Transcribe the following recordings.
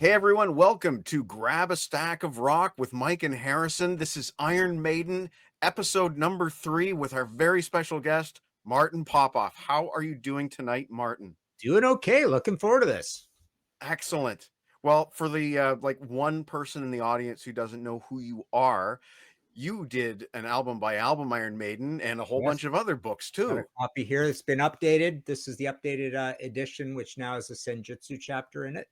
Hey everyone, welcome to Grab a Stack of Rock with Mike and Harrison. This is Iron Maiden, episode number 3 with our very special guest, Martin Popoff. How are you doing tonight, Martin? Doing okay. Looking forward to this. Excellent. Well, for the one person in the audience who doesn't know who you are, you did an album by album Iron Maiden and a whole bunch of other books Got a too. copy here. It's been updated. This is the updated edition, which now has a Senjutsu chapter in it.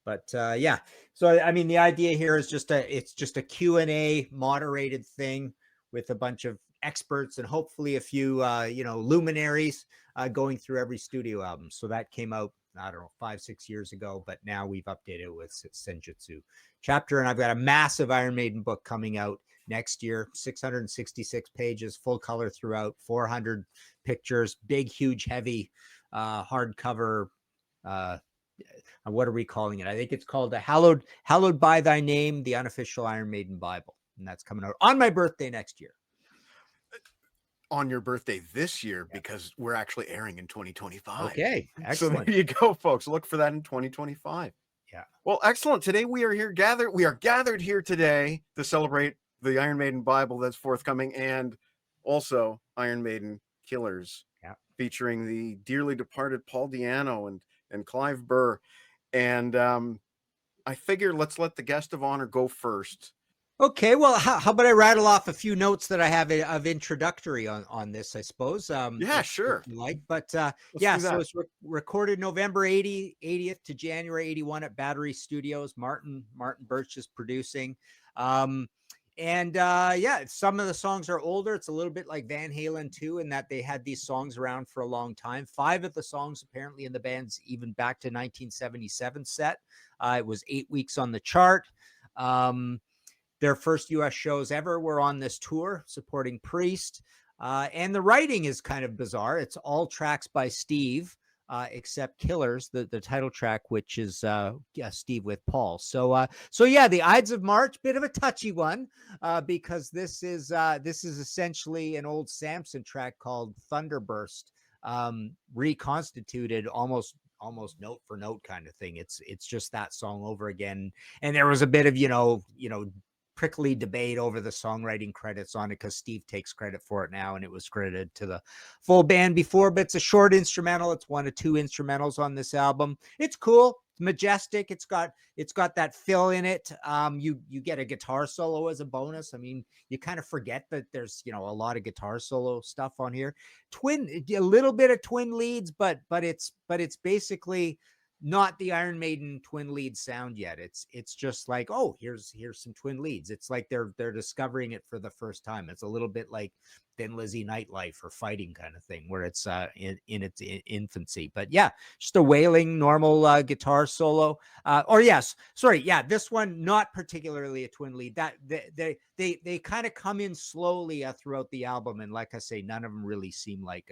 But yeah, so I mean, the idea here is just a Q&A moderated thing with a bunch of experts and hopefully a few luminaries going through every studio album. So that came out, I don't know, 5-6 years ago, but now we've updated it with Senjutsu chapter, and I've got a massive Iron Maiden book coming out next year, 666 pages, full color throughout, 400 pictures, big, huge, heavy hardcover. What are we calling it? I think it's called Hallowed by Thy Name, the unofficial Iron Maiden Bible. And that's coming out on my birthday next year. On your birthday this year, because we're actually airing in 2025. Okay, excellent. So there you go, folks. Look for that in 2025. Yeah. Well, excellent. Today we are gathered here today to celebrate the Iron Maiden Bible that's forthcoming, and also Iron Maiden Killers, featuring the dearly departed Paul Di'Anno and Clive Burr. And I figure let's let the guest of honor go first. Okay, well, how about I rattle off a few notes that I have of introductory on this, I suppose. Yeah, sure. If you like, but yeah, so it's recorded November 80th to January 81 at Battery Studios. Martin Birch is producing. And yeah, some of the songs are older. It's a little bit like Van Halen too, in that they had these songs around for a long time. 5 of the songs apparently in the band's even back to 1977 set. It was 8 weeks on the chart. Their first U.S. shows ever were on this tour supporting Priest. And the writing is kind of bizarre. It's all tracks by Steve, except Killers, the title track, which is Steve with Paul. So yeah, the Ides of March, bit of a touchy one, because this is essentially an old Samson track called Thunderburst, reconstituted almost note for note kind of thing. It's just that song over again. And there was a bit of prickly debate over the songwriting credits on it, because Steve takes credit for it now, and it was credited to the full band before, but it's a short instrumental. It's one of 2 instrumentals on this album. It's cool. It's majestic. It's got that fill in it. You get a guitar solo as a bonus. I mean, you kind of forget that there's a lot of guitar solo stuff on here. A little bit of twin leads, but it's basically not the Iron Maiden twin lead sound yet. It's just like, oh, here's some twin leads. It's like they're discovering it for the first time. It's a little bit like Thin Lizzy Nightlife or Fighting kind of thing, where it's in its infancy. But yeah, just a wailing normal guitar solo. This one not particularly a twin lead. That they kind of come in slowly throughout the album, and like I say, none of them really seem like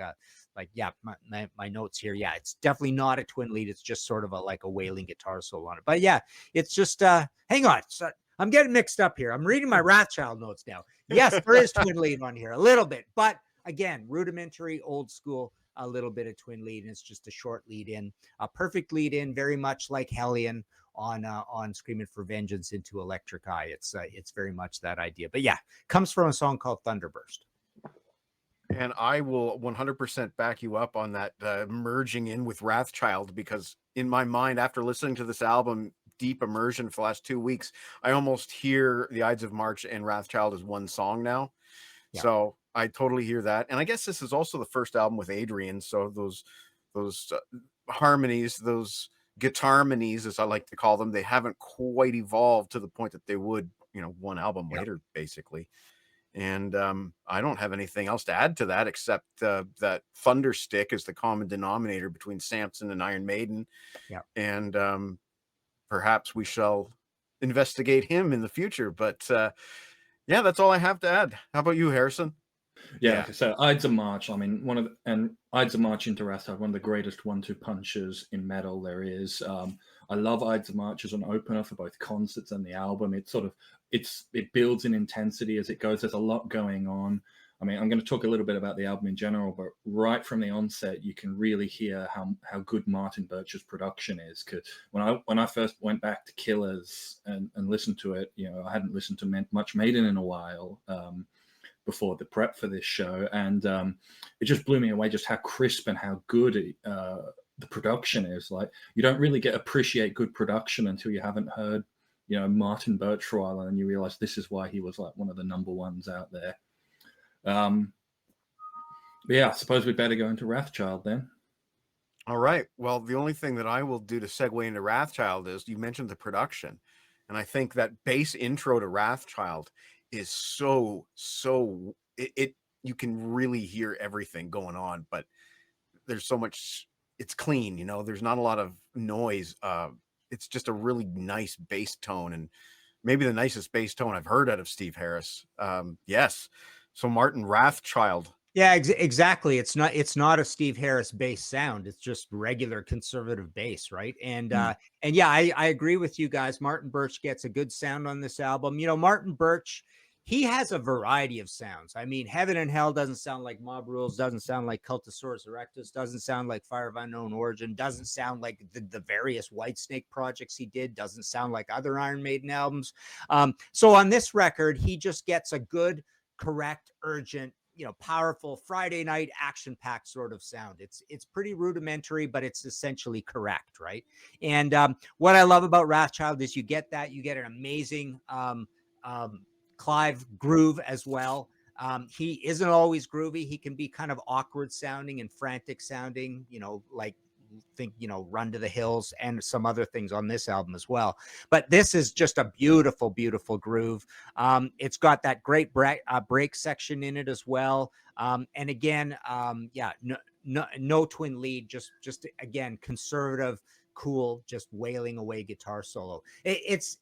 my notes here. Yeah, it's definitely not a twin lead. It's just sort of a wailing guitar solo on it. But yeah, it's just hang on. So, I'm getting mixed up here. I'm reading my Wrathchild notes now. Yes, there is twin lead on here a little bit, but again, rudimentary, old school, a little bit of twin lead, and it's just a short lead in, a perfect lead in, very much like Hellion on Screaming for Vengeance into Electric Eye. It's very much that idea. But yeah, comes from a song called Thunderburst. And I will 100% back you up on that merging in with Wrathchild, because in my mind, after listening to this album, deep immersion for the last 2 weeks, I almost hear the Ides of March and Wrathchild as one song now. Yeah. So I totally hear that. And I guess this is also the first album with Adrian. So those harmonies, those guitarmonies, as I like to call them, they haven't quite evolved to the point that they would, one album later, basically. And I don't have anything else to add to that, except that Thunderstick is the common denominator between Samson and Iron Maiden. Yeah. And perhaps we shall investigate him in the future. But yeah, that's all I have to add. How about you, Harrison? Yeah. So Ides of March, I mean, Ides of March into Wrathchild, one of the greatest 1-2 punches in metal there is. I love Ides of March as an opener for both concerts and the album. It builds in intensity as it goes. There's a lot going on. I mean, I'm going to talk a little bit about the album in general, but right from the onset, you can really hear how good Martin Birch's production is. Because when I first went back to Killers and listened to it, you know, I hadn't listened to much Maiden in a while before the prep for this show, and it just blew me away just how crisp and how good the production is. Like, you don't really appreciate good production until you haven't heard, you know, Martin Birch for a while, and you realize this is why he was like one of the number ones out there. But yeah, I suppose we'd better go into Wrathchild then. All right. Well, the only thing that I will do to segue into Wrathchild is you mentioned the production. And I think that bass intro to Wrathchild is so you can really hear everything going on, but there's so much, it's clean, you know, there's not a lot of noise. It's just a really nice bass tone, and maybe the nicest bass tone I've heard out of Steve Harris. Yes. So Martin, Wrathchild. Yeah, exactly. It's not a Steve Harris bass sound. It's just regular conservative bass, right? And yeah, I agree with you guys. Martin Birch gets a good sound on this album. You know, Martin Birch, he has a variety of sounds. I mean, Heaven and Hell doesn't sound like Mob Rules, doesn't sound like Cultosaurus Erectus, doesn't sound like Fire of Unknown Origin, doesn't sound like the various Whitesnake projects he did, doesn't sound like other Iron Maiden albums. So on this record, he just gets a good, correct, urgent, you know, powerful Friday night action-packed sort of sound. It's pretty rudimentary, but it's essentially correct, right? And what I love about Wrathchild is you get an amazing Clive groove as well. He isn't always groovy. He can be kind of awkward sounding and frantic sounding, you know, like think, you know, Run to the Hills and some other things on this album as well. But this is just a beautiful, beautiful groove. It's got that great break section in it as well. And again, yeah, no twin lead, just again, conservative, cool, just wailing away guitar solo. It's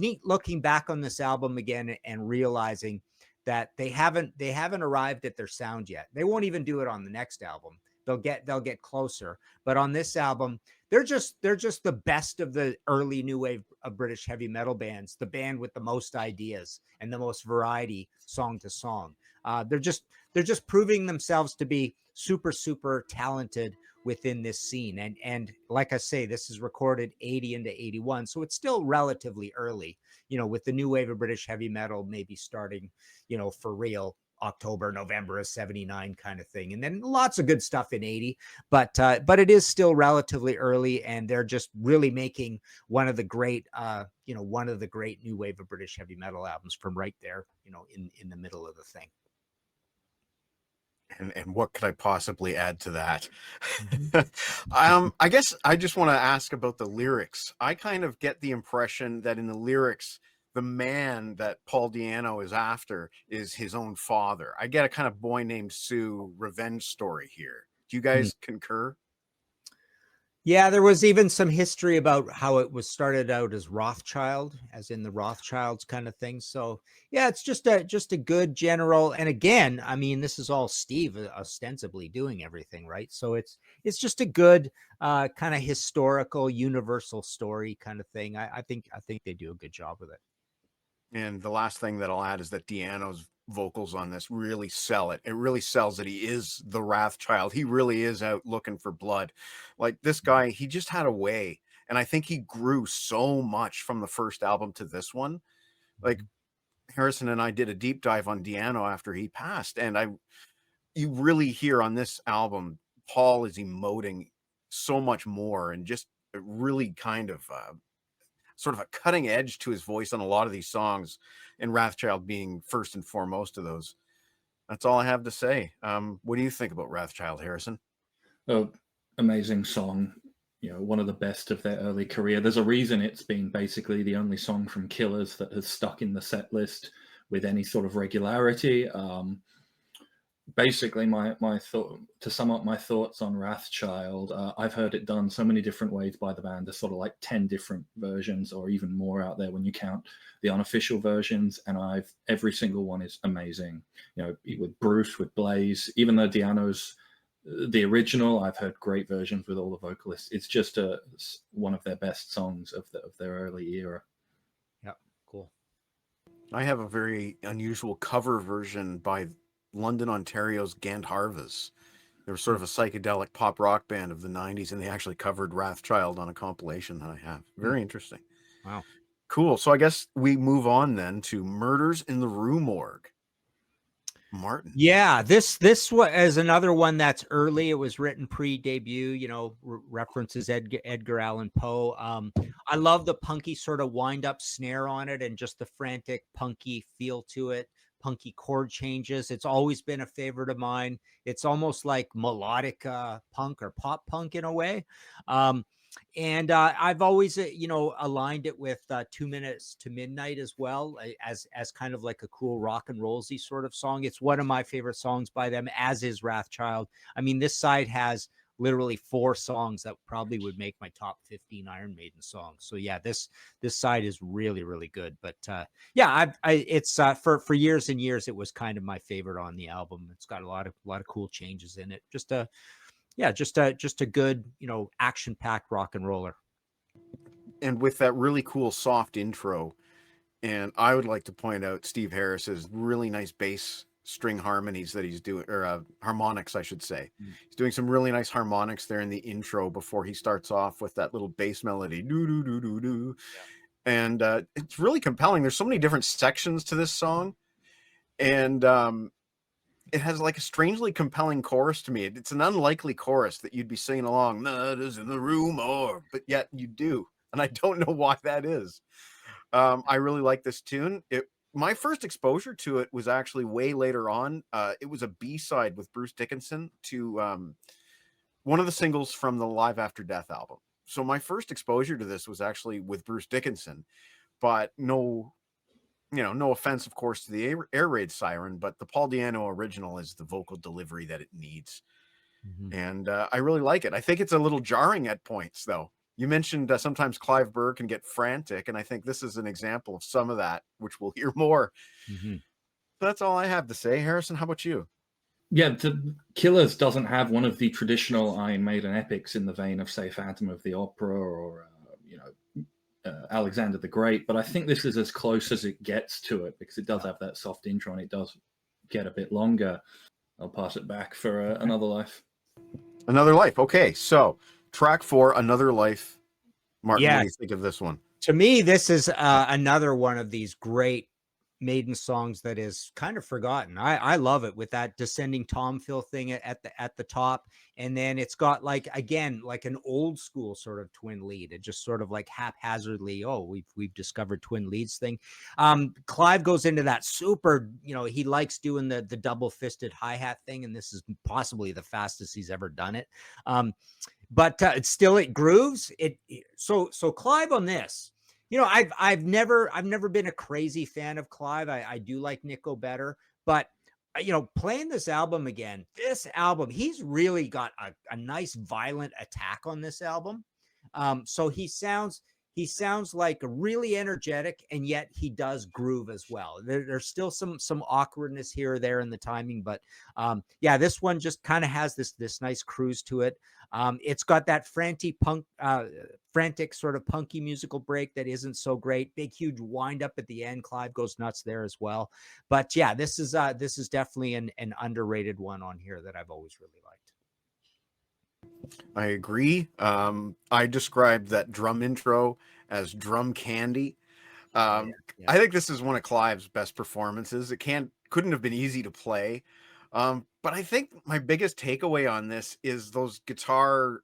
neat looking back on this album again and realizing that they haven't arrived at their sound yet. They won't even do it on the next album. They'll get closer, but on this album, they're just the best of the early new wave of British heavy metal bands. The band with the most ideas and the most variety, song to song. They're just proving themselves to be super talented within this scene. And like I say, this is recorded 80 into 81, so it's still relatively early. You know, with the new wave of British heavy metal maybe starting, you know, for real, October, November of 79 kind of thing. And then lots of good stuff in 80, but it is still relatively early, and they're just really making one of the great new wave of British heavy metal albums from right there, you know, in the middle of the thing. And what could I possibly add to that? I guess I just want to ask about the lyrics. I kind of get the impression that in the lyrics, the man that Paul Di'Anno is after is his own father. I get a kind of Boy Named Sue revenge story here. Do you guys concur? Yeah, there was even some history about how it was started out as Wrathchild, as in the Rothschilds kind of thing. So yeah, it's just a good general. And again, I mean, this is all Steve ostensibly doing everything, right? So it's just a good kind of historical, universal story kind of thing. I think they do a good job with it. And the last thing that I'll add is that Di'Anno's vocals on this really sell it. It really sells that he is the Wrathchild. He really is out looking for blood. Like, this guy, he just had a way. And I think he grew so much from the first album to this one. Like, Harrison and I did a deep dive on Di'Anno after he passed. And you really hear on this album, Paul is emoting so much more, and just really kind of sort of a cutting edge to his voice on a lot of these songs, and Wrathchild being first and foremost of those. That's all I have to say. What do you think about Wrathchild, Harrison? Oh, amazing song. You know, one of the best of their early career. There's a reason it's been basically the only song from Killers that has stuck in the set list with any sort of regularity. Basically, my thought, to sum up my thoughts on Wrathchild, I've heard it done so many different ways by the band. There's sort of like 10 different versions, or even more out there when you count the unofficial versions, and every single one is amazing. You know, with Bruce, with Blaze, even though Di'Anno's the original, I've heard great versions with all the vocalists. It's just one of their best songs of their early era. Yeah, cool. I have a very unusual cover version by London, Ontario's Gant Harvest. They were sort of a psychedelic pop rock band of the 90s, and they actually covered Wrathchild on a compilation that I have. Very interesting. Wow. Cool. So I guess we move on then to Murders in the Rue Morgue. Martin. Yeah, this is another one that's early. It was written pre-debut, you know, references Edgar Allan Poe. I love the punky sort of wind-up snare on it and just the frantic punky feel to it, punky chord changes. It's always been a favorite of mine. It's almost like melodic punk or pop punk in a way. And I've always, aligned it with 2 Minutes to Midnight as well, as kind of like a cool rock and rollsy sort of song. It's one of my favorite songs by them, as is Wrathchild. I mean, this side has literally 4 songs that probably would make my top 15 Iron Maiden songs. So yeah, this side is really, really good. But yeah, it's for years and years, it was kind of my favorite on the album. It's got a lot of cool changes in it. Just a good, action-packed rock and roller. And with that really cool soft intro, and I would like to point out Steve Harris's really nice bass string harmonies that he's doing, or harmonics, I should say. He's doing some really nice harmonics there in the intro before he starts off with that little bass melody. Do, do, do, do, do. Yeah. And it's really compelling. There's so many different sections to this song. And it has like a strangely compelling chorus to me. It's an unlikely chorus that you'd be singing along, "Murders in the Rue Morgue," but yet you do. And I don't know why that is. I really like this tune. My first exposure to it was actually way later on. It was a B-side with Bruce Dickinson to one of the singles from the Live After Death album. So my first exposure to this was actually with Bruce Dickinson, but no offense, of course, to the Air Raid Siren, but the Paul Di'Anno original is the vocal delivery that it needs. Mm-hmm. And I really like it. I think it's a little jarring at points, though. You mentioned sometimes Clive Burr can get frantic, and I think this is an example of some of that, which we'll hear more. Mm-hmm. That's all I have to say. Harrison, how about you? Yeah, Killers doesn't have one of the traditional Iron Maiden epics in the vein of, say, Phantom of the Opera or, Alexander the Great, but I think this is as close as it gets to it because it does have that soft intro and it does get a bit longer. I'll pass it back for Another Life. Another Life. Okay, so track 4, Another Life. Martin, what do you think of this one? To me, this is another one of these great Maiden songs that is kind of forgotten. I love it with that descending tom fill thing at the top, and then it's got like an old school sort of twin lead. It just sort of like haphazardly, we've discovered twin leads thing. Clive goes into that super, he likes doing the double fisted hi-hat thing, and this is possibly the fastest he's ever done it. But it grooves. So Clive on this. I've never been a crazy fan of Clive. I do like Nico better, but playing this album again, he's really got a nice violent attack on this album. So he sounds like really energetic, and yet he does groove as well. There's still some awkwardness here or there in the timing, but this one just kind of has this nice cruise to it. It's got that frantic sort of punky musical break that isn't so great. Big, huge wind up at the end. Clive goes nuts there as well. But yeah, this is definitely an underrated one on here that I've always really liked. I agree. I described that drum intro as drum candy. I think this is one of Clive's best performances. It couldn't have been easy to play. But I think my biggest takeaway on this is those guitar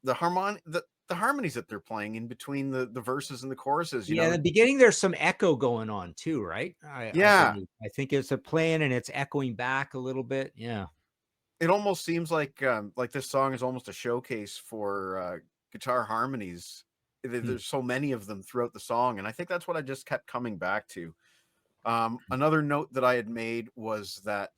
the harmonies that they're playing in between the verses and the choruses. In the beginning, there's some echo going on too, right? I think it's a playing and it's echoing back a little bit. Yeah. It almost seems like this song is almost a showcase for guitar harmonies. There's so many of them throughout the song, and I think that's what I just kept coming back to. Another note that I had made was that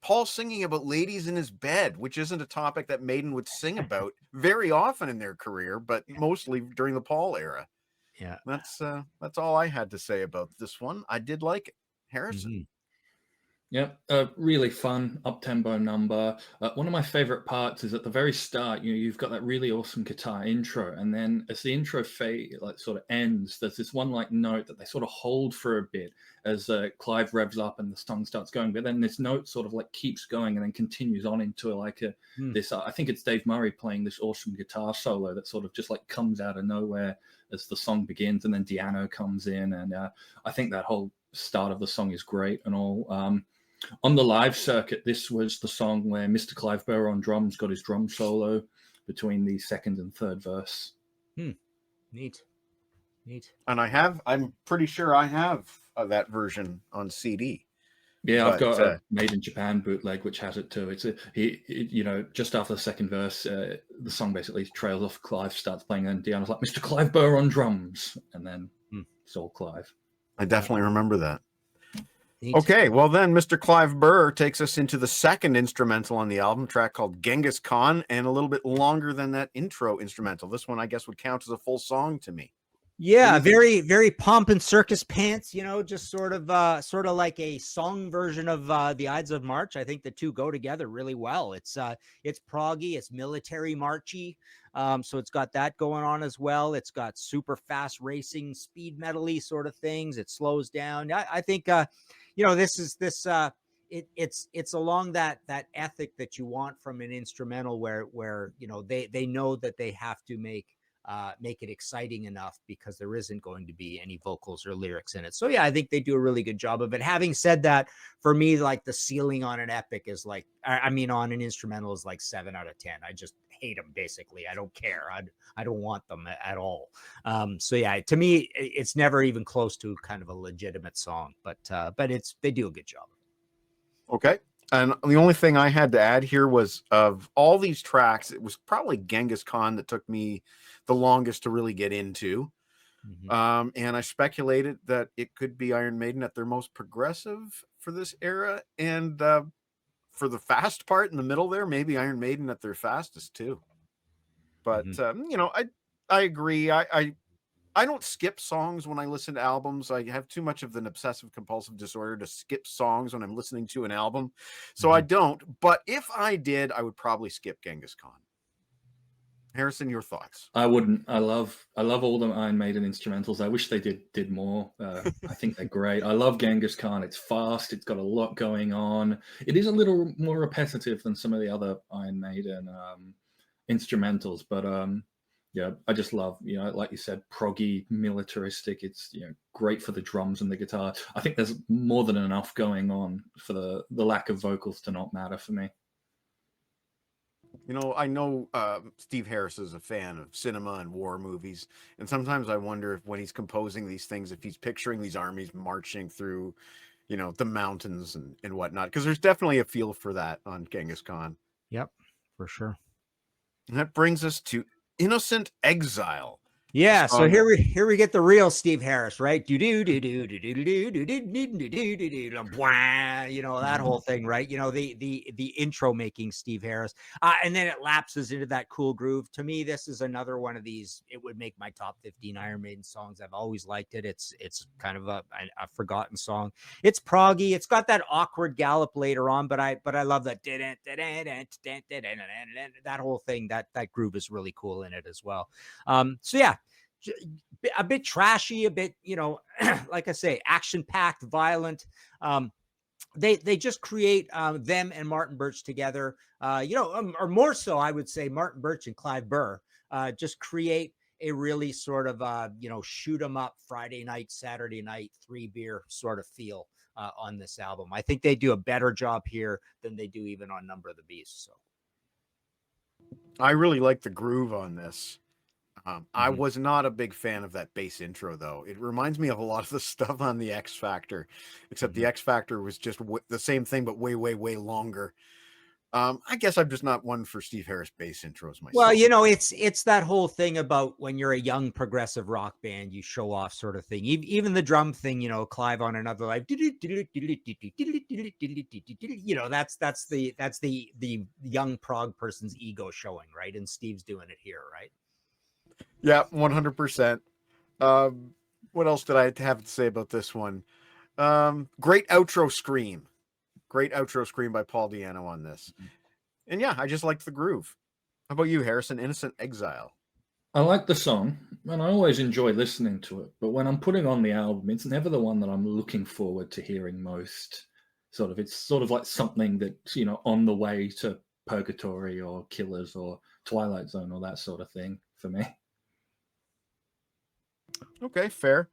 Paul singing about ladies in his bed, which isn't a topic that Maiden would sing about very often in their career, but mostly during the Paul era. Yeah, that's all I had to say about this one. I did like it. Harrison. Yeah, really fun up-tempo number. One of my favorite parts is at the very start. You've got that really awesome guitar intro, and then as the intro fade, like sort of ends, there's this one like note that they sort of hold for a bit as Clive revs up and the song starts going. But then this note sort of like keeps going and then continues on into like this. I think it's Dave Murray playing this awesome guitar solo that sort of just like comes out of nowhere as the song begins, and then Diano comes in, and I think that whole start of the song is great and all. On the live circuit, this was the song where Mr. Clive Burr on drums got his drum solo between the second and third verse. Neat. And I'm pretty sure I have that version on CD. Yeah, I've got a Made in Japan bootleg which has it too. It's just after the second verse, the song basically trails off. Clive starts playing, and Deanna's like, "Mr. Clive Burr on drums," and then it's all Clive. I definitely remember that. Okay, well then Mr. Clive Burr takes us into the second instrumental on the album, track called Genghis Khan, and a little bit longer than that intro instrumental. This one, I guess, would count as a full song to me. Yeah, very, very pomp and circus pants, just sort of like a song version of the Ides of March. I think the two go together really well. It's proggy, it's military marchy. So it's got that going on as well. It's got super fast racing, speed metal-y sort of things. It slows down. I think it's along that ethic that you want from an instrumental where they know that they have to make it exciting enough because there isn't going to be any vocals or lyrics in it. So yeah, I think they do a really good job of it. Having said that, for me, like the ceiling on an epic is like, on an instrumental is like 7 out of 10. I just hate them basically. I don't care. I don't want them at all. So yeah, to me, it's never even close to kind of a legitimate song, but they do a good job. Okay. And the only thing I had to add here was, of all these tracks, it was probably Genghis Khan that took me the longest to really get into. And I speculated that it could be Iron Maiden at their most progressive for this era. And for the fast part in the middle there, maybe Iron Maiden at their fastest too. But, I agree. I don't skip songs when I listen to albums. I have too much of an obsessive compulsive disorder to skip songs when I'm listening to an album. So I don't. But if I did, I would probably skip Genghis Khan. Harrison, your thoughts? I wouldn't. I love all the Iron Maiden instrumentals. I wish they did more. I think they're great. I love Genghis Khan. It's fast. It's got a lot going on. It is a little more repetitive than some of the other Iron Maiden instrumentals, but yeah, I just love, like you said, proggy, militaristic. It's great for the drums and the guitar. I think there's more than enough going on for the lack of vocals to not matter for me. I know Steve Harris is a fan of cinema and war movies, and sometimes I wonder if when he's composing these things, if he's picturing these armies marching through, the mountains and whatnot, because there's definitely a feel for that on Genghis Khan. Yep, for sure. And that brings us to Innocent Exile. Yeah, so here we get the real Steve Harris, right? That whole thing, right? The intro making Steve Harris, and then it lapses into that cool groove. To me, this is another one of these. It would make my top 15 Iron Maiden songs. I've always liked it. It's kind of a forgotten song. It's proggy. It's got that awkward gallop later on, but I love that that whole thing. That groove is really cool in it as well. So yeah. A bit trashy, a bit, like I say, action-packed, violent. They just create them and Martin Birch together, or more so, I would say Martin Birch and Clive Burr just create a really sort of, shoot 'em up Friday night, Saturday night, 3-beer sort of feel on this album. I think they do a better job here than they do even on Number of the Beast. So I really like the groove on this. I was not a big fan of that bass intro, though. It reminds me of a lot of the stuff on the X Factor, except the X Factor was just the same thing, but way, way, way longer. I guess I'm just not one for Steve Harris bass intros myself. Well, it's that whole thing about when you're a young progressive rock band, you show off sort of thing. Even the drum thing, Clive on Another Life, that's the young prog person's ego showing, right? And Steve's doing it here, right? Yeah, 100%. What else did I have to say about this one? Great outro scream. Great outro scream by Paul Di'Anno on this. And yeah, I just liked the groove. How about you, Harrison? Innocent Exile. I like the song, and I always enjoy listening to it. But when I'm putting on the album, it's never the one that I'm looking forward to hearing most. It's sort of like something that's, on the way to Purgatory or Killers or Twilight Zone or that sort of thing for me. Okay, fair.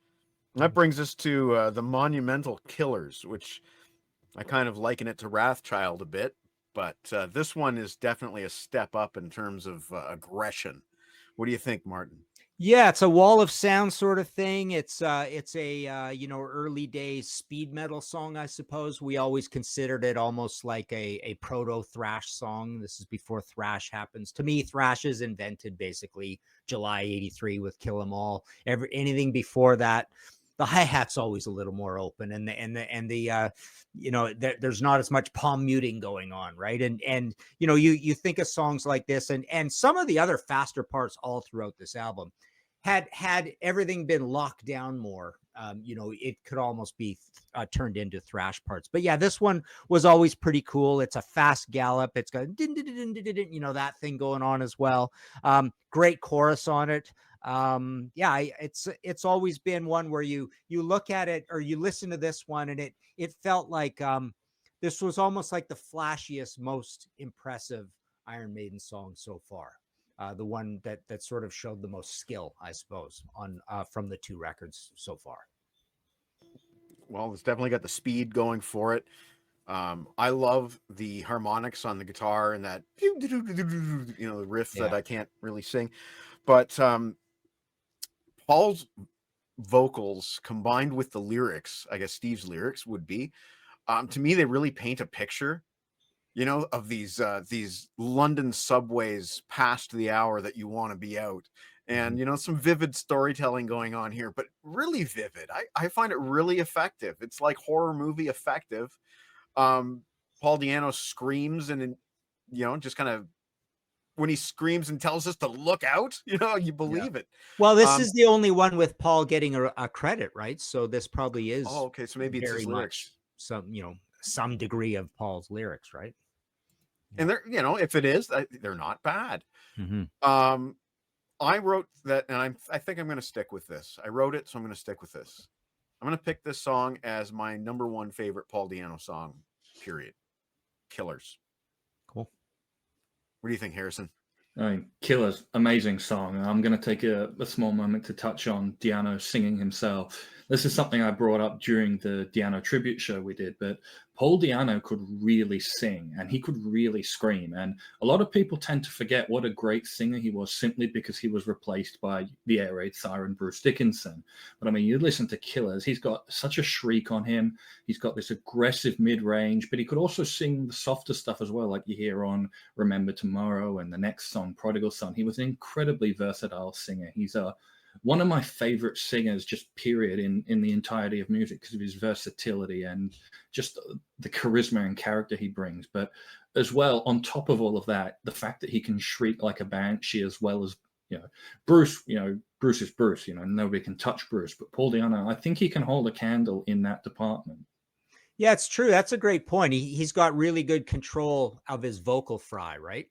That brings us to the Monumental Killers, which I kind of liken it to Wrathchild a bit, but this one is definitely a step up in terms of aggression. What do you think, Martin? Yeah, it's a wall of sound sort of thing. It's a early days speed metal song, I suppose. We always considered it almost like a proto thrash song. This is before thrash happens. To me, thrash is invented basically July '83 with Kill 'Em All. Anything before that, the hi-hat's always a little more open, and there's not as much palm muting going on, right? And you think of songs like this, and some of the other faster parts all throughout this album, had everything been locked down more, it could almost be turned into thrash parts. But yeah, this one was always pretty cool. It's a fast gallop. It's got that thing going on as well. Great chorus on it. It's always been one where you look at it or you listen to this one, and it felt like this was almost like the flashiest, most impressive Iron Maiden song so far. The one that sort of showed the most skill, I suppose, on from the two records so far. Well, it's definitely got the speed going for it. I love the harmonics on the guitar and that the riff that I can't really sing, but Paul's vocals combined with the lyrics, I guess Steve's lyrics would be, to me, they really paint a picture, of these London subways past the hour that you want to be out. And, some vivid storytelling going on here, but really vivid. I find it really effective. It's like horror movie effective. Paul Di'Anno screams and, just kind of, when he screams and tells us to look out, you believe it. Well, this is the only one with Paul getting a credit, right? So this probably is. Oh, okay. So maybe it's his lyrics. Some degree of Paul's lyrics, right? And they're, if it is, they're not bad. Mm-hmm. I wrote that, and I think I'm going to stick with this. I wrote it, so I'm going to stick with this. I'm going to pick this song as my number one favorite Paul Di'Anno song, period. Killers. Cool. What do you think, Harrison? I mean, Killers, amazing song. I'm going to take a small moment to touch on Di'Anno singing himself. This is something I brought up during the Di'Anno tribute show we did, but Paul Di'Anno could really sing and he could really scream. And a lot of people tend to forget what a great singer he was simply because he was replaced by the air raid siren Bruce Dickinson. But I mean, you listen to Killers, he's got such a shriek on him. He's got this aggressive mid-range, but he could also sing the softer stuff as well, like you hear on Remember Tomorrow and the next song, Prodigal Son. He was an incredibly versatile singer. He's one of my favorite singers, just period, in the entirety of music because of his versatility and just the charisma and character he brings. But as well, on top of all of that, the fact that he can shriek like a banshee as well as, Bruce, Bruce is Bruce, nobody can touch Bruce. But Paul Di'Anno, I think he can hold a candle in that department. Yeah, it's true. That's a great point. He's got really good control of his vocal fry, right?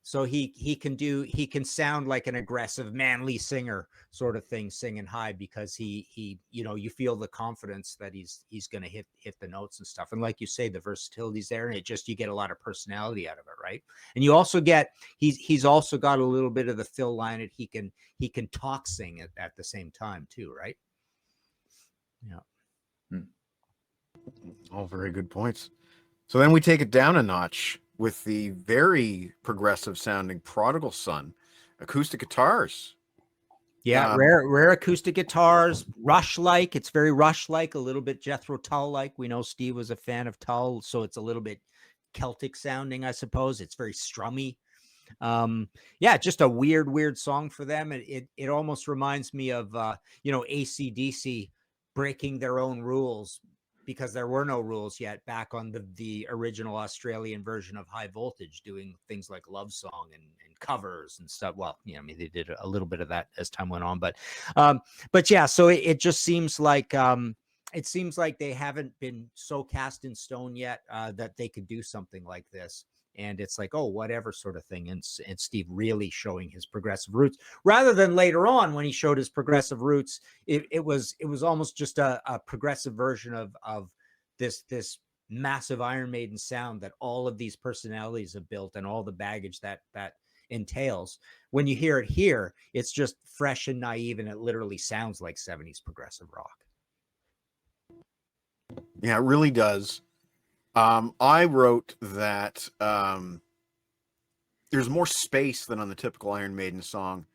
So he can sound like an aggressive, manly singer sort of thing, singing high because he you feel the confidence that he's going to hit the notes and stuff. And like you say, the versatility's there, and you get a lot of personality out of it, right? And you also get he's also got a little bit of the Phil Lynott. He can talk sing at the same time too, right? Yeah. All very good points. So then we take it down a notch with the very progressive sounding Prodigal Son acoustic guitars. Yeah, rare acoustic guitars, Rush-like. It's very Rush-like, a little bit Jethro Tull-like. We know Steve was a fan of Tull, so it's a little bit Celtic sounding, I suppose. It's very strummy. Just a weird song for them. It almost reminds me of AC/DC breaking their own rules, because there were no rules yet back on the original Australian version of High Voltage, doing things like Love Song and covers and stuff. Well, they did a little bit of that as time went on, but yeah, so it just seems like it seems like they haven't been so cast in stone yet that they could do something like this. And it's like, oh, whatever sort of thing. And Steve really showing his progressive roots rather than later on when he showed his progressive roots. It was almost just a progressive version of this massive Iron Maiden sound that all of these personalities have built and all the baggage that entails. When you hear it here, it's just fresh and naive, and it literally sounds like 70s progressive rock. Yeah, it really does. I wrote that there's more space than on the typical Iron Maiden song.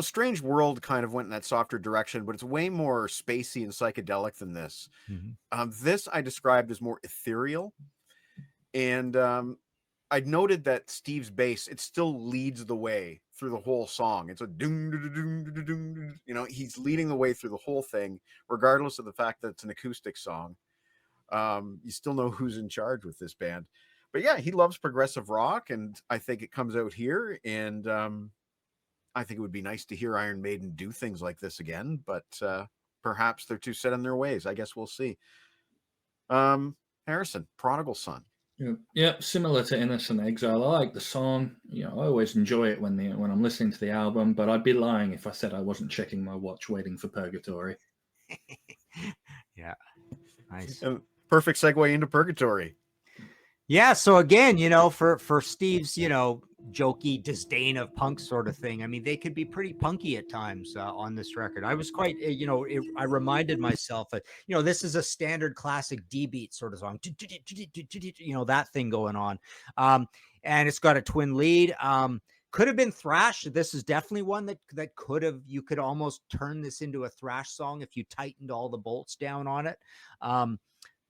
Strange World kind of went in that softer direction, but it's way more spacey and psychedelic than this. Mm-hmm. This I described as more ethereal. And I'd noted that Steve's bass, it still leads the way through the whole song. It's a doom, doom, doom, he's leading the way through the whole thing, regardless of the fact that it's an acoustic song. You still know who's in charge with this band. But yeah, he loves progressive rock, and I think it comes out here. And I think it would be nice to hear Iron Maiden do things like this again, but perhaps they're too set in their ways. I guess we'll see. Harrison, Prodigal Son. Yeah, similar to Innocent Exile. I like the song. I always enjoy it when I'm listening to the album, but I'd be lying if I said I wasn't checking my watch waiting for Purgatory. Yeah, nice. Perfect segue into Purgatory. Yeah, so again, for Steve's, jokey disdain of punk sort of thing. I mean, they could be pretty punky at times on this record. I was quite, I reminded myself that, this is a standard classic D beat sort of song, that thing going on. And it's got a twin lead. Could have been thrash. This is definitely one that you could almost turn this into a thrash song if you tightened all the bolts down on it.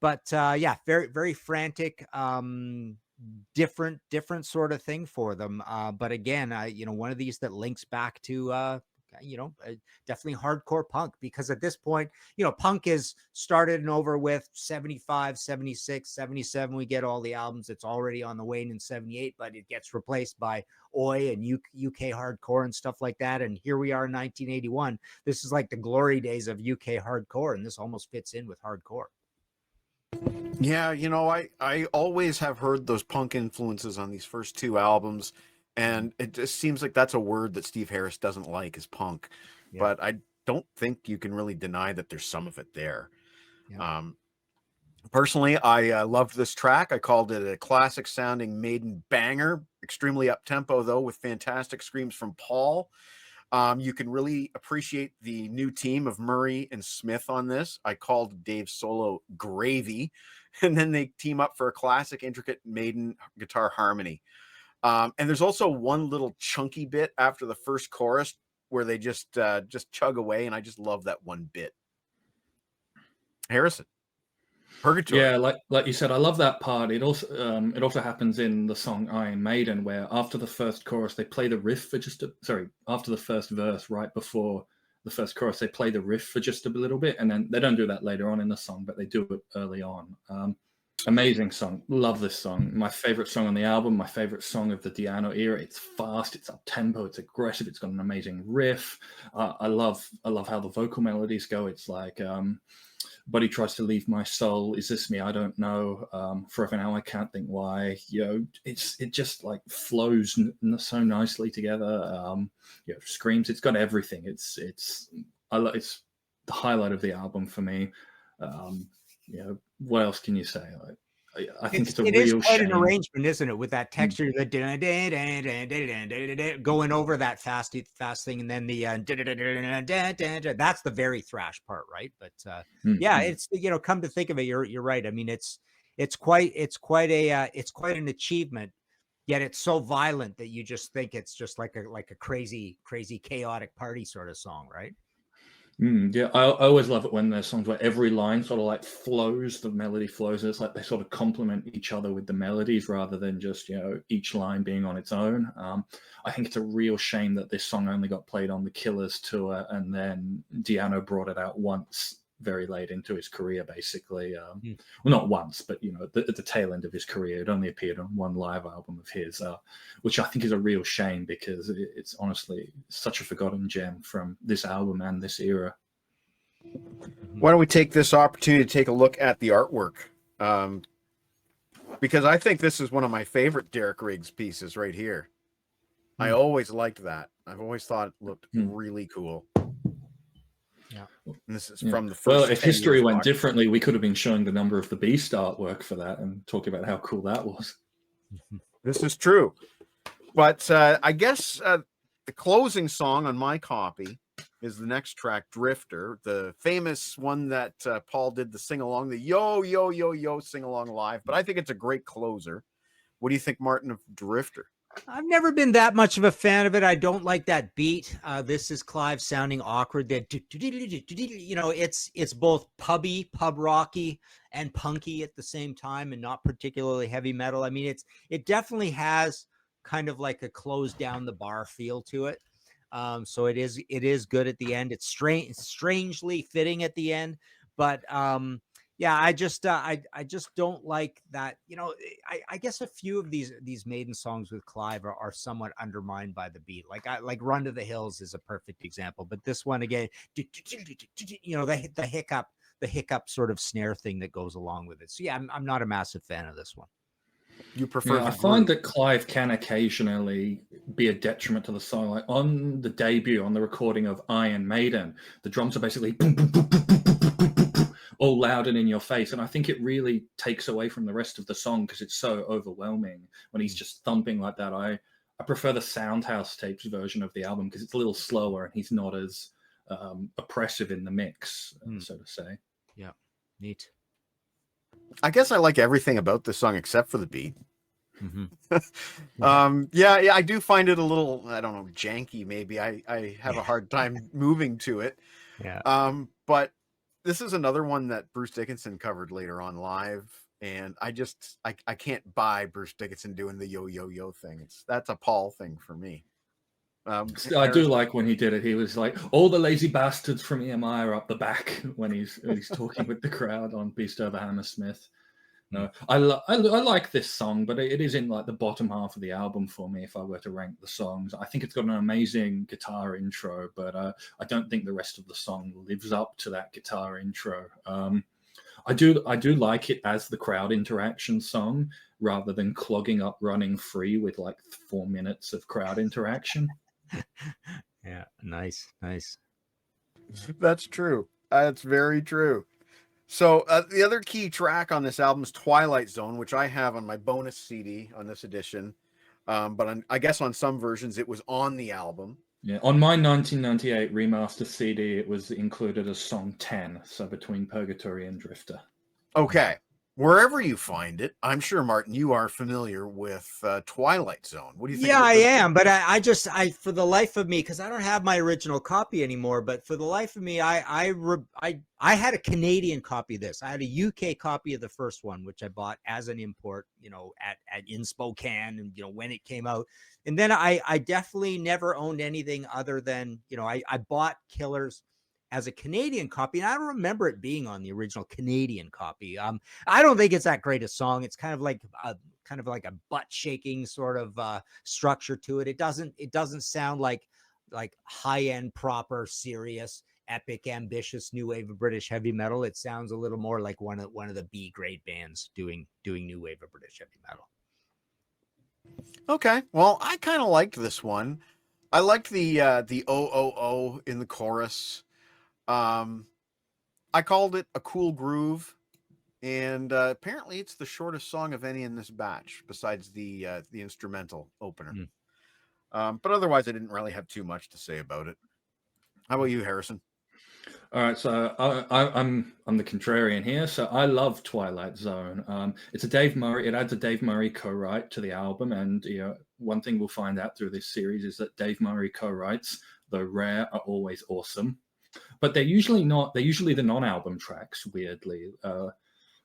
But yeah, very, very frantic, different sort of thing for them. But again, one of these that links back to, definitely hardcore punk, because at this point, punk is started and over with 75, 76, 77. We get all the albums. It's already on the wane in 78, but it gets replaced by Oi and UK hardcore and stuff like that. And here we are in 1981. This is like the glory days of UK hardcore, and this almost fits in with hardcore. Yeah, I always have heard those punk influences on these first two albums, and it just seems like that's a word that Steve Harris doesn't like, is punk. Yeah. But I don't think you can really deny that there's some of it there. Yeah. Personally, I loved this track. I called it a classic sounding Maiden banger, extremely up-tempo though, with fantastic screams from Paul. You can really appreciate the new team of Murray and Smith on this. I called Dave's solo gravy, and then they team up for a classic intricate Maiden guitar harmony. And there's also one little chunky bit after the first chorus where they just chug away, and I just love that one bit. Harrison. Purgatory. Yeah, like you said, I love that part. It also happens in the song Iron Maiden, where after the first chorus they play the riff for after the first verse, right before the first chorus, they play the riff for just a little bit, and then they don't do that later on in the song, but they do it early on. Amazing song. Love this song. My favorite song on the album, my favorite song of the Di'Anno era. It's fast, it's up tempo, it's aggressive, it's got an amazing riff. I love how the vocal melodies go. It's like but he tries to leave my soul. Is this me? I don't know. Forever now, I can't think why. It just like flows so nicely together. Screams. It's got everything. It's the highlight of the album for me. What else can you say? I think it's a real shame. It is quite an arrangement, isn't it? With that texture, the going over that fast thing, and then the that's the very thrash part, right? But yeah, it's come to think of it, you're right. I mean, it's quite an achievement. Yet it's so violent that you just think it's just like a crazy chaotic party sort of song, right? Yeah, I always love it when there's songs where every line sort of like flows, the melody flows, and it's like they sort of complement each other with the melodies rather than just, each line being on its own. I think it's a real shame that this song only got played on the Killers tour, and then Di'Anno brought it out once very late into his career, basically. Well, not once, but at the tail end of his career. It only appeared on one live album of his, which I think is a real shame, because it's honestly such a forgotten gem from this album and this era. Why don't we take this opportunity to take a look at the artwork? Because I think this is one of my favorite Derek Riggs pieces right here. I always liked that. I've always thought it looked really cool. Yeah. And this is from the first. Well, if 10 history years went back. differently, we could have been showing the number of the Beast artwork for that and talking about how cool that was. This is true. But I guess the closing song on my copy is the next track, Drifter, the famous one that Paul did the sing-along, the yo, yo, yo, yo sing-along live. But I think it's a great closer. What do you think, Martin, of Drifter? I've never been that much of a fan of it. I don't like that beat. This is Clive sounding awkward. That it's both pub rocky, and punky at the same time, and not particularly heavy metal. I mean, it definitely has kind of like a close down the bar feel to it. So it is good at the end. It's strangely fitting at the end, but yeah, I just don't like that. I guess a few of these Maiden songs with Clive are somewhat undermined by the beat. Like Run to the Hills is a perfect example, but this one again, the hiccup sort of snare thing that goes along with it. So yeah, I'm not a massive fan of this one. You prefer? I find that Clive can occasionally be a detriment to the song. Like on the debut, on the recording of Iron Maiden, the drums are basically boom, boom, boom, boom, boom, boom, boom, boom, boom, all loud and in your face. And I think it really takes away from the rest of the song because it's so overwhelming when he's just thumping like that. I prefer the Soundhouse Tapes version of the album because it's a little slower and he's not as oppressive in the mix, so to say. Yeah, neat. I guess I like everything about this song except for the beat. Mm-hmm. Yeah, I do find it a little, I don't know, janky. Maybe I have a hard time moving to it. Yeah. But this is another one that Bruce Dickinson covered later on live, and I can't buy Bruce Dickinson doing the yo yo yo thing. That's a Paul thing for me. I do like when he did it. He was like, "All the lazy bastards from EMI are up the back" when he's talking with the crowd on Beast Over Hammersmith. No, I like this song, but it is in like the bottom half of the album for me. If I were to rank the songs, I think it's got an amazing guitar intro, but I don't think the rest of the song lives up to that guitar intro. I do like it as the crowd interaction song rather than clogging up Running Free with like 4 minutes of crowd interaction. Yeah, nice. That's true. That's very true. So the other key track on this album is Twilight Zone, which I have on my bonus CD on this edition. But I guess on some versions it was on the album. Yeah, on my 1998 remaster CD, it was included as song 10, so between Purgatory and Drifter. Okay. Wherever you find it, I'm sure, Martin, you are familiar with Twilight Zone. What do you think? Yeah, I am, but I for the life of me, because I don't have my original copy anymore, but for the life of me, I had a Canadian copy of this. I had a UK copy of the first one, which I bought as an import, at in Spokane, and when it came out. And then I definitely never owned anything other than, I bought Killers as a Canadian copy, and I don't remember it being on the original Canadian copy. I don't think it's that great a song. It's kind of like a butt shaking sort of structure to it. It doesn't sound like high end, proper, serious, epic, ambitious new wave of British heavy metal. It sounds a little more like one of the B grade bands doing new wave of British heavy metal. Okay, well, I kind of liked this one. I liked the O in the chorus. I called it a cool groove, and apparently it's the shortest song of any in this batch, besides the instrumental opener. But otherwise, I didn't really have too much to say about it. How about you, Harrison? All right, so I'm the contrarian here. So I love Twilight Zone. It's a Dave Murray. It adds a Dave Murray co-write to the album, and one thing we'll find out through this series is that Dave Murray co-writes, though rare, are always awesome. But they're usually not. They're usually the non-album tracks. Weirdly,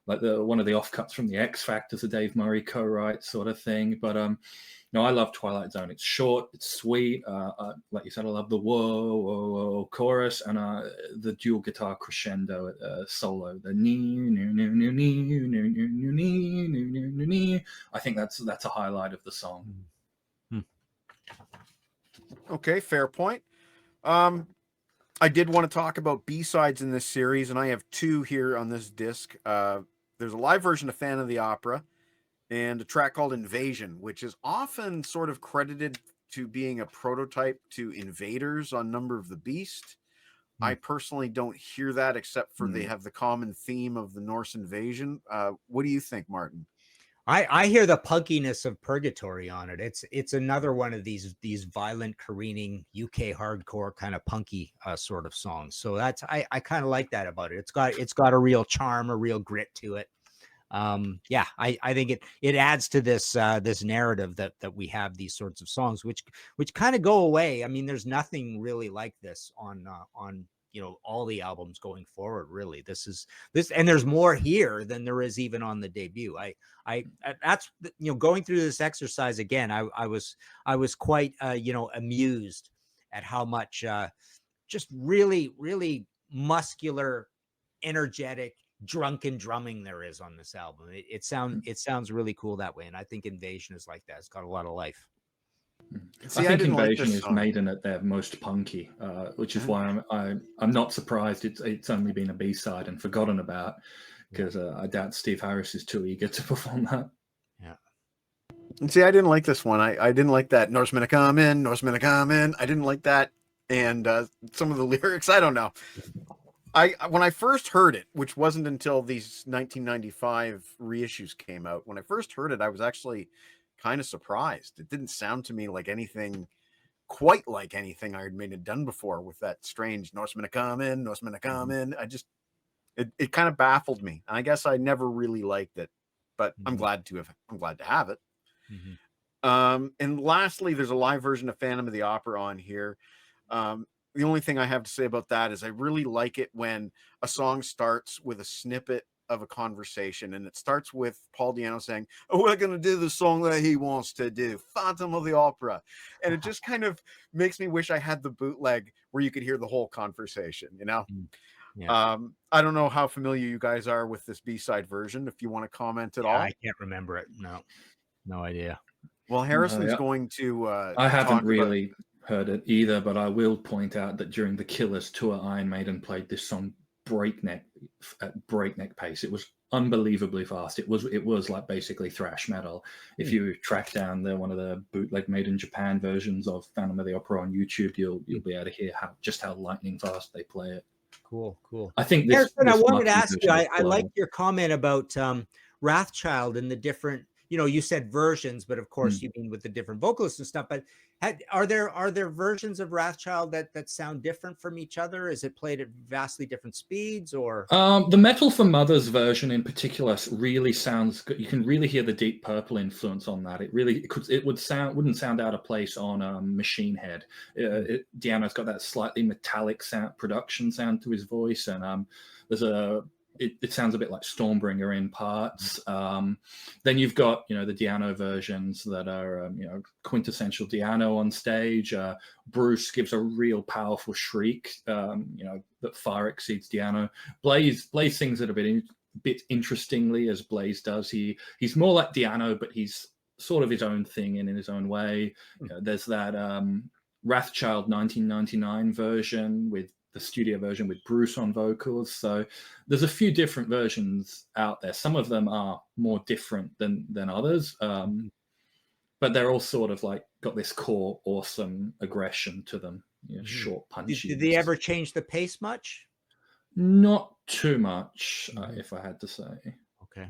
like one of the offcuts from the X Factor's a Dave Murray co-write sort of thing. But no, I love Twilight Zone. It's short, it's sweet. Like you said, I love the whoa whoa whoa chorus and the dual guitar crescendo solo. The nee. I think that's a highlight of the song. Okay, fair point. I did want to talk about B-sides in this series, and I have two here on this disc. There's a live version of Phantom of the Opera and a track called Invasion, which is often sort of credited to being a prototype to Invaders on Number of the Beast. I personally don't hear that, except for they have the common theme of the Norse invasion. What do you think, Martin? I hear the punkiness of Purgatory on it. It's another one of these violent, careening UK hardcore kind of punky sort of songs. So that's I kind of like that about it. It's got a real charm, a real grit to it. Yeah, I think it adds to this this narrative that we have these sorts of songs, which kind of go away. I mean, there's nothing really like this on all the albums going forward. Really, this, and there's more here than there is even on the debut. I that's going through this exercise again. I was quite amused at how much just really muscular, energetic, drunken drumming there is on this album. It sounds really cool that way, and I think Invasion is like that. It's got a lot of life. See, I think didn't like Invasion this is song. Maiden at their most punky, which is why I'm not surprised it's only been a B-side and forgotten about, because I doubt Steve Harris is too eager to perform that. Yeah. And see, I didn't like this one. I didn't like that Norsemen are coming, Norsemen are coming. I didn't like that, and some of the lyrics, I don't know. When I first heard it, which wasn't until these 1995 reissues came out, when I first heard it, I was actually kind of surprised. It didn't sound to me like anything, quite like anything I had made it done before, with that strange Norsemen are coming, Norsemen are coming. It kind of baffled me. I guess I never really liked it, but I'm glad to have it. And lastly, there's a live version of Phantom of the Opera on here. The only thing I have to say about that is I really like it when a song starts with a snippet of a conversation, and it starts with Paul Di'Anno saying, "Oh, we're going to do the song that he wants to do, Phantom of the Opera." And it just kind of makes me wish I had the bootleg where you could hear the whole conversation, Yeah. I don't know how familiar you guys are with this B-side version, if you want to comment at all. I can't remember it. No idea. Well, Harrison's going to I haven't talk really heard it either, but I will point out that during the Killers tour, Iron Maiden played this song at breakneck pace. It was unbelievably fast. It was like basically thrash metal. If you track down one of the bootleg Maiden Japan versions of Phantom of the Opera on YouTube, you'll be able to hear how lightning fast they play it. Cool. I think this. Harrison, I wanted to Lucky ask you. version is I liked your comment about Wrathchild and the different. You said versions, but of course you mean with the different vocalists and stuff. But are there versions of Wrathchild that sound different from each other? Is it played at vastly different speeds, or? The Metal for Mothers version in particular really sounds good. You can really hear the Deep Purple influence on that. It wouldn't sound out of place on Machine Head. Di'Anno's got that slightly metallic production sound to his voice, and it sounds a bit like Stormbringer in parts. Then you've got, the Di'Anno versions that are, quintessential Di'Anno on stage. Bruce gives a real powerful shriek, that far exceeds Di'Anno. Blaze sings it a bit interestingly, as Blaze does. He's more like Di'Anno, but he's sort of his own thing in his own way. There's that Wrathchild 1999 version with the studio version with Bruce on vocals. So there's a few different versions out there. Some of them are more different than others, but they're all sort of like got this core awesome aggression to them. Short, punchy. Did they ever change the pace much? Not too much, if I had to say. Okay,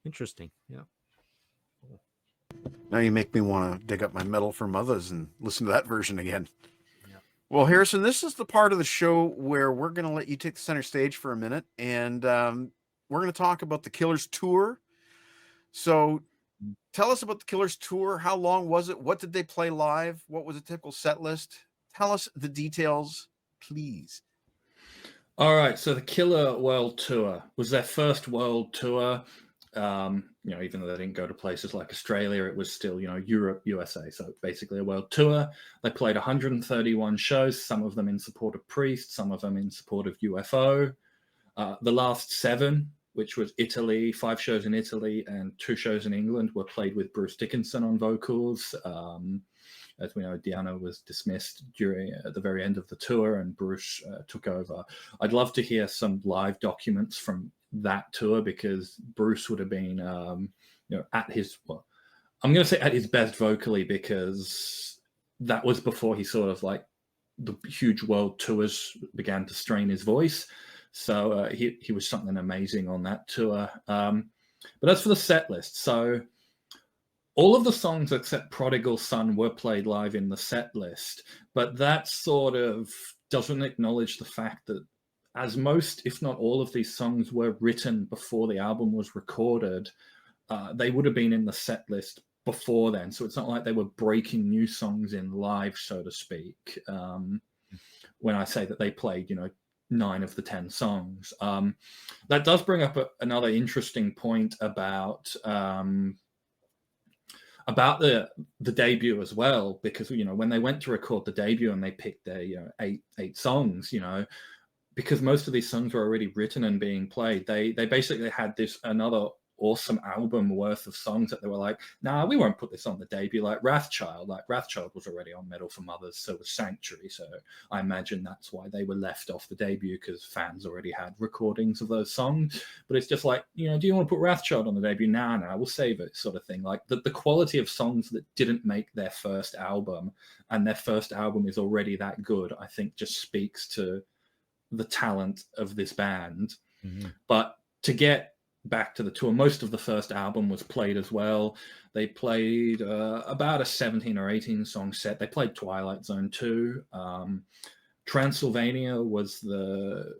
interesting. Yeah. Now you make me want to dig up my Metal for Mothers and listen to that version again. Well, Harrison, this is the part of the show where we're going to let you take the center stage for a minute, and we're going to talk about the Killers tour. So tell us about the Killers tour. How long was it? What did they play live? What was a typical set list? Tell us the details, please. All right. So the Killer World Tour was their first world tour. Even though they didn't go to places like Australia, it was still, Europe, USA. So basically a world tour. They played 131 shows, some of them in support of Priest, some of them in support of UFO. The last 7, which was Italy, 5 shows in Italy and 2 shows in England, were played with Bruce Dickinson on vocals. as we know, Diana was dismissed during at the very end of the tour, and Bruce took over. I'd love to hear some live documents from that tour, because Bruce would have been, at his, well, I'm going to say at his best vocally, because that was before he sort of like the huge world tours began to strain his voice. So he was something amazing on that tour. But as for the set list, so all of the songs except Prodigal Son were played live in the set list, but that sort of doesn't acknowledge the fact that as most, if not all of these songs were written before the album was recorded, they would have been in the set list before then. So it's not like they were breaking new songs in live, so to speak. When I say that they played, 9 of the 10 songs. That does bring up another interesting point about the debut as well, because when they went to record the debut and they picked their eight songs, because most of these songs were already written and being played, they basically had this another awesome album worth of songs that they were like, nah, we won't put this on the debut. Like Wrathchild was already on Metal for Mothers, so was Sanctuary. So I imagine that's why they were left off the debut, because fans already had recordings of those songs. But it's just like, do you want to put Wrathchild on the debut? Nah, we'll save it, sort of thing. Like the quality of songs that didn't make their first album, and their first album is already that good, I think just speaks to the talent of this band. Mm-hmm. But to get back to the tour, most of the first album was played as well. They played about a 17 or 18 song set. They played Twilight Zone 2. Transylvania was the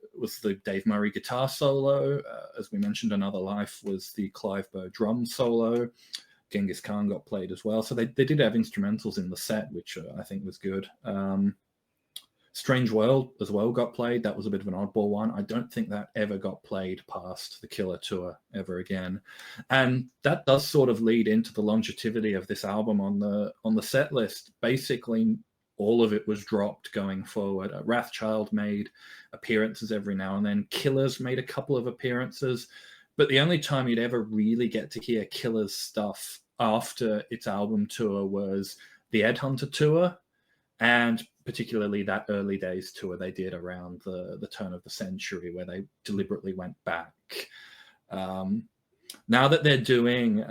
Dave Murray guitar solo. As we mentioned, Another Life was the Clive Burr drum solo. Genghis Khan got played as well. So they did have instrumentals in the set, which I think was good. Strange World as well got played. That was a bit of an oddball one. I don't think that ever got played past the Killer tour ever again. And that does sort of lead into the longevity of this album on the set list. Basically, all of it was dropped going forward. Wrathchild made appearances every now and then. Killers made a couple of appearances. But the only time you'd ever really get to hear Killers stuff after its album tour was the Ed Hunter tour, and particularly that early days tour they did around the turn of the century, where they deliberately went back. Now that they're doing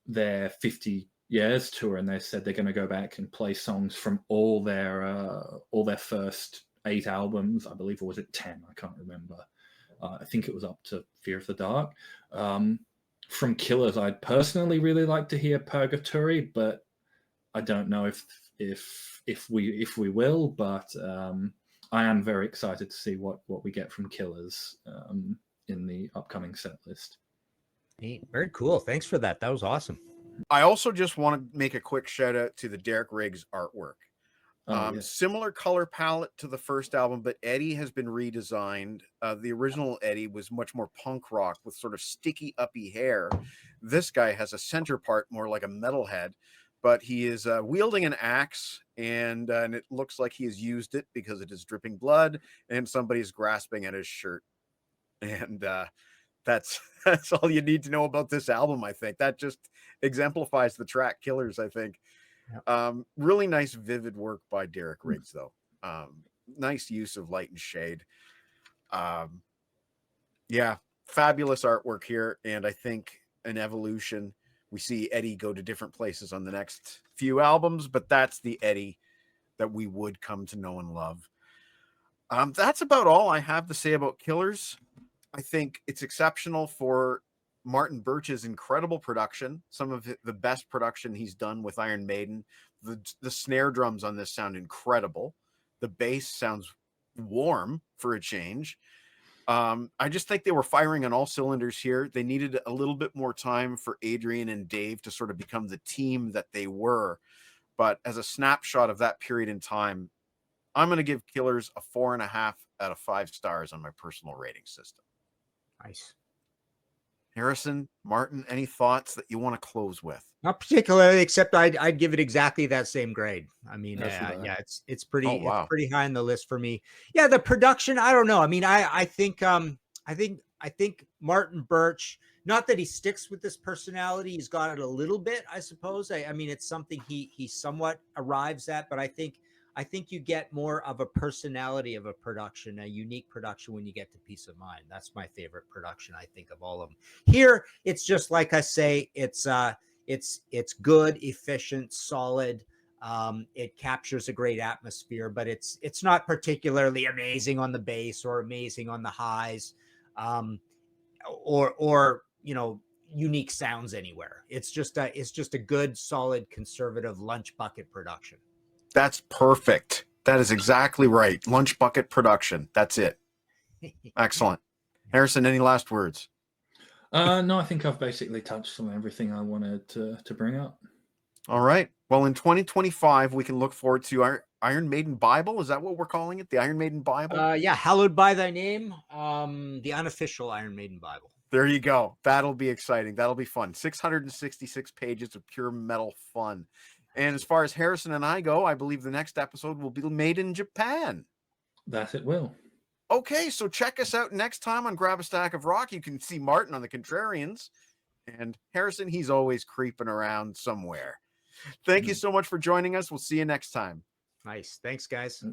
their 50 years tour, and they said they're going to go back and play songs from all their first 8 albums, I believe, or was it 10? I can't remember. I think it was up to Fear of the Dark. From Killers, I'd personally really like to hear Purgatory, but I don't know if we will, but I am very excited to see what we get from Killers in the upcoming set list. Very cool. Thanks for that. That was awesome. I also just want to make a quick shout out to the Derek Riggs artwork. Yes. Similar color palette to the first album, but Eddie has been redesigned. The original Eddie was much more punk rock with sort of sticky uppy hair. This guy has a center part more like a metalhead, but he is wielding an axe, and it looks like he has used it because it is dripping blood, and somebody's grasping at his shirt. And that's all you need to know about this album, I think. That just exemplifies the track Killers, I think. Yep. Really nice, vivid work by Derek Riggs, though. Nice use of light and shade. Yeah, fabulous artwork here, and I think an evolution. We see Eddie go to different places on the next few albums, but that's the Eddie that we would come to know and love. That's about all I have to say about Killers. I think it's exceptional for Martin Birch's incredible production, some of the best production he's done with Iron Maiden. The snare drums on this sound incredible. The bass sounds warm for a change. I just think they were firing on all cylinders here. They needed a little bit more time for Adrian and Dave to sort of become the team that they were. But as a snapshot of that period in time, I'm going to give Killers a 4.5 out of 5 stars on my personal rating system. Nice. Harrison, Martin, any thoughts that you want to close with? Not particularly, except I'd give it exactly that same grade. I mean, yeah, it's pretty it's pretty high on the list for me. Yeah, the production, I don't know. I mean, I think think Martin Birch, not that he sticks with this personality, he's got it a little bit, I suppose. I mean, it's something he somewhat arrives at, but I think you get more of a personality of a production, a unique production, when you get to Peace of Mind. That's my favorite production, I think, of all of them. Here, it's just like I say, it's good, efficient, solid. It captures a great atmosphere, but it's not particularly amazing on the bass or amazing on the highs, or unique sounds anywhere. It's just a good, solid, conservative lunch bucket production. That's perfect. That is exactly right. Lunch bucket production. That's it. Excellent. Harrison, any last words? No, I think I've basically touched on everything I wanted to bring up. All right. Well, in 2025, we can look forward to our Iron Maiden Bible. Is that what we're calling it? The Iron Maiden Bible? Yeah, Hallowed by Thy Name, the unofficial Iron Maiden Bible. There you go. That'll be exciting. That'll be fun. 666 pages of pure metal fun. And as far as Harrison and I go, I believe the next episode will be made in Japan. That it will. Okay, so check us out next time on Grab a Stack of Rock. You can see Martin on the Contrarians. And Harrison, he's always creeping around somewhere. Thank you so much for joining us. We'll see you next time. Nice. Thanks, guys.